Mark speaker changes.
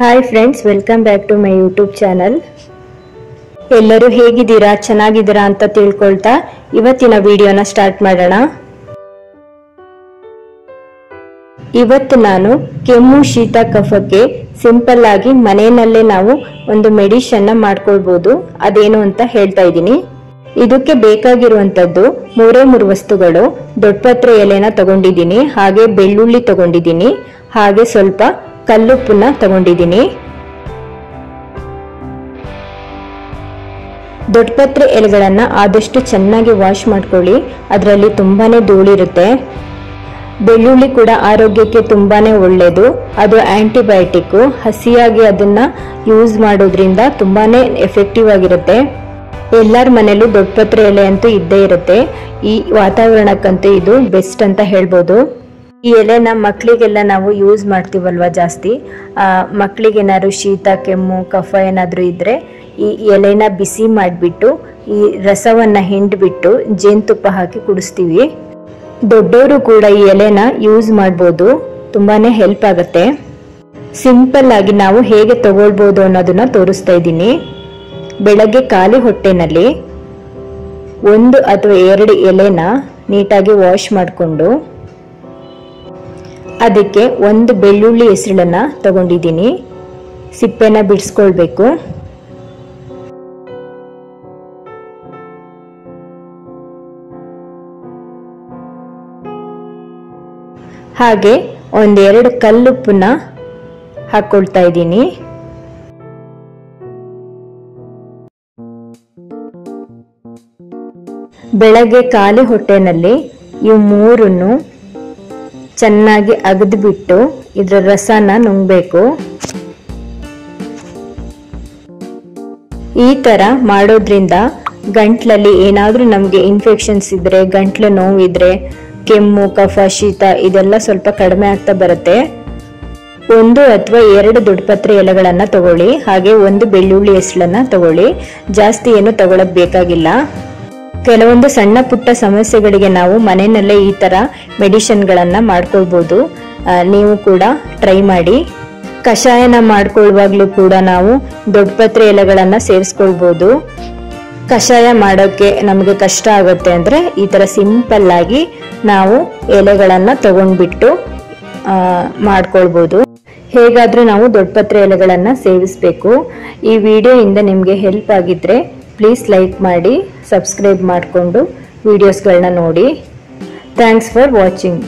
Speaker 1: Hi friends, welcome back to my YouTube channel. ಎಲ್ಲರೂ ಹೇಗಿದ್ದೀರಾ, ಚೆನ್ನಾಗಿದ್ದೀರಾ ಅಂತ ತಿಳ್ಕೊಳ್ತಾ ಇವತ್ತಿನ ವಿಡಿಯೋನ ಸ್ಟಾರ್ಟ್ ಮಾಡೋಣ. ಇವತ್ತು ನಾನು ಕೆಮ್ಮು ಶೀತ ಕಫಕ್ಕೆ ಸಿಂಪಲ್ ಆಗಿ ಮನೆಯಲ್ಲೇ ನಾವು ಒಂದು ಮೆಡಿಷನ್ ಮಾಡ್ಕೊಳ್ಬಹುದು. ಅದೇನು ಅಂತ ಹೇಳ್ತಾ ಇದ್ದೀನಿ. ಇದಕ್ಕೆ ಬೇಕಾಗಿರುವಂತದ್ದು 3 ವಸ್ತುಗಳು. ದೊಡ್ಡಪತ್ರೆ ಎಲೆನ ತಗೊಂಡಿದ್ದೀನಿ, ಹಾಗೆ ಬೆಳ್ಳುಳ್ಳಿ ತಗೊಂಡಿದ್ದೀನಿ, ಹಾಗೆ ಸ್ವಲ್ಪ ಕಲ್ಲುಪ್ಪನ್ನ ತಗೊಂಡಿದ್ದೀನಿ. ದೊಡ್ಡಪತ್ರೆ ಎಲೆಗಳನ್ನ ಆದಷ್ಟು ಚೆನ್ನಾಗಿ ವಾಶ್ ಮಾಡ್ಕೊಳ್ಳಿ, ಅದರಲ್ಲಿ ತುಂಬಾನೇ ಧೂಳಿರುತ್ತೆ. ಬೆಳ್ಳುಳ್ಳಿ ಕೂಡ ಆರೋಗ್ಯಕ್ಕೆ ತುಂಬಾನೇ ಒಳ್ಳೆಯದು, ಅದು ಆಂಟಿಬಯೋಟಿಕ್. ಹಸಿಯಾಗಿ ಅದನ್ನ ಯೂಸ್ ಮಾಡೋದ್ರಿಂದ ತುಂಬಾನೇ ಎಫೆಕ್ಟಿವ್ ಆಗಿರುತ್ತೆ. ಎಲ್ಲರ ಮನೆಯಲ್ಲೂ ದೊಡ್ಡಪತ್ರೆ ಎಲೆ ಅಂತೂ ಇದ್ದೇ ಇರುತ್ತೆ. ಈ ವಾತಾವರಣಕ್ಕಂತೂ ಇದು ಬೆಸ್ಟ್ ಅಂತ ಹೇಳ್ಬೋದು. ಈ ಎಲೆನ ಮಕ್ಕಳಿಗೆಲ್ಲ ನಾವು ಯೂಸ್ ಮಾಡ್ತೀವಲ್ವ ಜಾಸ್ತಿ. ಮಕ್ಕಳಿಗೆ ಏನಾದ್ರು ಶೀತ ಕೆಮ್ಮು ಕಫ ಏನಾದರೂ ಇದ್ರೆ ಈ ಎಲೆನ ಬಿಸಿ ಮಾಡಿಬಿಟ್ಟು ಈ ರಸವನ್ನ ಹಿಂಡ್ಬಿಟ್ಟು ಜೇನುತುಪ್ಪ ಹಾಕಿ ಕುಡಿಸ್ತೀವಿ. ದೊಡ್ಡವರು ಕೂಡ ಈ ಎಲೆನ ಯೂಸ್ ಮಾಡ್ಬೋದು, ತುಂಬಾನೇ ಹೆಲ್ಪ್ ಆಗುತ್ತೆ. ಸಿಂಪಲ್ ಆಗಿ ನಾವು ಹೇಗೆ ತಗೊಳ್ಬೋದು ಅನ್ನೋದನ್ನ ತೋರಿಸ್ತಾ ಇದ್ದೀನಿ. ಬೆಳಗ್ಗೆ ಖಾಲಿ ಹೊಟ್ಟೆನಲ್ಲಿ 1 ಅಥವಾ 2 ಎಲೆನ ನೀಟಾಗಿ ವಾಶ್ ಮಾಡಿಕೊಂಡು ಅದಕ್ಕೆ 1 ಬೆಳ್ಳುಳ್ಳಿ ಹೆಸರನ್ನ ತಗೊಂಡಿದ್ದೀನಿ. ಸಿಪ್ಪೆನ ಬಿಡಿಸ್ಕೊಳ್ಬೇಕು. ಹಾಗೆ 1-2 ಕಲ್ಲುಪ್ಪನ್ನ ಹಾಕೊಳ್ತಾ ಇದ್ದೀನಿ. ಬೆಳಗ್ಗೆ ಖಾಲಿ ಹೊಟ್ಟೆನಲ್ಲಿ ಇವು 3 ಚೆನ್ನಾಗಿ ಅಗದ್ಬಿಟ್ಟು ಇದರ ರಸನ ನುಂಗಬೇಕು. ಈ ತರ ಮಾಡೋದ್ರಿಂದ ಗಂಟ್ಲಲ್ಲಿ ಏನಾದ್ರೂ ನಮ್ಗೆ ಇನ್ಫೆಕ್ಷನ್ಸ್ ಇದ್ರೆ, ಗಂಟ್ಲು ನೋವಿದ್ರೆ, ಕೆಮ್ಮು ಕಫ ಶೀತ ಇದೆಲ್ಲ ಸ್ವಲ್ಪ ಕಡಿಮೆ ಆಗ್ತಾ ಬರುತ್ತೆ. 1 ಅಥವಾ 2 ದೊಡ್ಡಪತ್ರೆ ಎಲೆಗಳನ್ನ ತಗೊಳ್ಳಿ, ಹಾಗೆ 1 ಬೆಳ್ಳುಳ್ಳಿ ಹೆಸಳನ್ನ ತಗೊಳ್ಳಿ. ಜಾಸ್ತಿ ಏನು ತಗೊಳಕ್ ಬೇಕಾಗಿಲ್ಲ. ಕೆಲವೊಂದು ಸಣ್ಣ ಪುಟ್ಟ ಸಮಸ್ಯೆಗಳಿಗೆ ನಾವು ಮನೆಯಲ್ಲೇ ಈ ತರ ಮೆಡಿಸಿನ್ಗಳನ್ನ ಮಾಡ್ಕೊಳ್ಬಹುದು. ನೀವು ಕೂಡ ಟ್ರೈ ಮಾಡಿ. ಕಷಾಯನ ಮಾಡ್ಕೊಳ್ಳುವಾಗ್ಲೂ ಕೂಡ ನಾವು ದೊಡ್ಡಪತ್ರೆ ಎಲೆಗಳನ್ನ ಸೇರಿಸ್ಕೊಳ್ಬಹುದು. ಕಷಾಯ ಮಾಡೋಕೆ ನಮಗೆ ಕಷ್ಟ ಆಗುತ್ತೆ ಅಂದ್ರೆ ಈ ತರ ಸಿಂಪಲ್ ಆಗಿ ನಾವು ಎಲೆಗಳನ್ನ ತಗೊಂಡ್ಬಿಟ್ಟು ಮಾಡ್ಕೊಳ್ಬಹುದು. ಹೇಗಾದ್ರೂ ನಾವು ದೊಡ್ಡಪತ್ರೆ ಎಲೆಗಳನ್ನ ಸೇವಿಸಬೇಕು. ಈ ವಿಡಿಯೋ ಇಂದ ನಿಮ್ಗೆ ಹೆಲ್ಪ್ ಆಗಿದ್ರೆ ಪ್ಲೀಸ್ ಲೈಕ್ ಮಾಡಿ, ಸಬ್ಸ್ಕ್ರೈಬ್ ಮಾಡಿಕೊಂಡು ವಿಡಿಯೋಸ್ಗಳನ್ನ ನೋಡಿ. Thanks for watching.